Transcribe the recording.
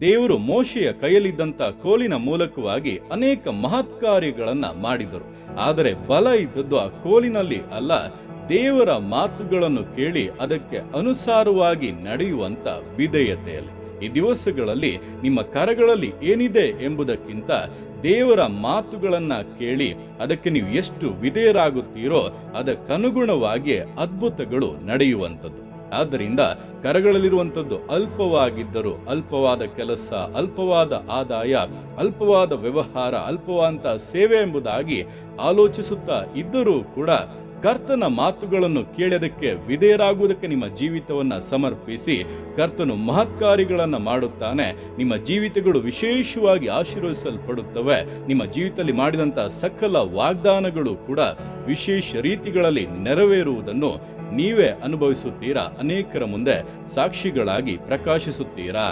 ದೇವರು ಮೋಶೆಯ ಕೈಯಲ್ಲಿದ್ದಂಥ ಕೋಲಿನ ಮೂಲಕವಾಗಿ ಅನೇಕ ಮಹತ್ ಕಾರ್ಯಗಳನ್ನ ಮಾಡಿದರು. ಆದರೆ ಬಲ ಇದ್ದದ್ದು ಆ ಕೋಲಿನಲ್ಲಿ ಅಲ್ಲ, ದೇವರ ಮಾತುಗಳನ್ನು ಕೇಳಿ ಅದಕ್ಕೆ ಅನುಸಾರವಾಗಿ ನಡೆಯುವಂತ ವಿಧೇಯತೆಯಲ್ಲಿ. ಈ ದಿವಸಗಳಲ್ಲಿ ನಿಮ್ಮ ಕರಗಳಲ್ಲಿ ಏನಿದೆ ಎಂಬುದಕ್ಕಿಂತ ದೇವರ ಮಾತುಗಳನ್ನ ಕೇಳಿ ಅದಕ್ಕೆ ನೀವು ಎಷ್ಟು ವಿಧೇಯರಾಗುತ್ತೀರೋ ಅದಕ್ಕನುಗುಣವಾಗಿ ಅದ್ಭುತಗಳು ನಡೆಯುವಂಥದ್ದು. ಆದ್ದರಿಂದ ಕರಗಳಲ್ಲಿರುವಂಥದ್ದು ಅಲ್ಪವಾಗಿದ್ದರೂ ಅಲ್ಪವಾದ ಕೆಲಸ, ಅಲ್ಪವಾದ ಆದಾಯ, ಅಲ್ಪವಾದ ವ್ಯವಹಾರ, ಅಲ್ಪವಾದ ಸೇವೆ ಎಂಬುದಾಗಿ ಆಲೋಚಿಸುತ್ತಾ ಇದ್ದರೂ ಕೂಡ ಕರ್ತನ ಮಾತುಗಳನ್ನು ಕೇಳೋದಕ್ಕೆ ವಿಧೇಯರಾಗುವುದಕ್ಕೆ ನಿಮ್ಮ ಜೀವಿತವನ್ನು ಸಮರ್ಪಿಸಿ ಕರ್ತನು ಮಹತ್ಕಾರ್ಯಗಳನ್ನು ಮಾಡುತ್ತಾನೆ. ನಿಮ್ಮ ಜೀವಿತಗಳು ವಿಶೇಷವಾಗಿ ಆಶೀರ್ವದಿಸಲ್ಪಡುತ್ತವೆ. ನಿಮ್ಮ ಜೀವಿತದಲ್ಲಿ ಮಾಡಿದಂಥ ಸಕಲ ವಾಗ್ದಾನಗಳು ಕೂಡ ವಿಶೇಷ ರೀತಿಗಳಲ್ಲಿ ನೆರವೇರುವುದನ್ನು ನೀವೇ ಅನುಭವಿಸುತ್ತೀರಾ. ಅನೇಕರ ಮುಂದೆ ಸಾಕ್ಷಿಗಳಾಗಿ ಪ್ರಕಾಶಿಸುತ್ತೀರಾ.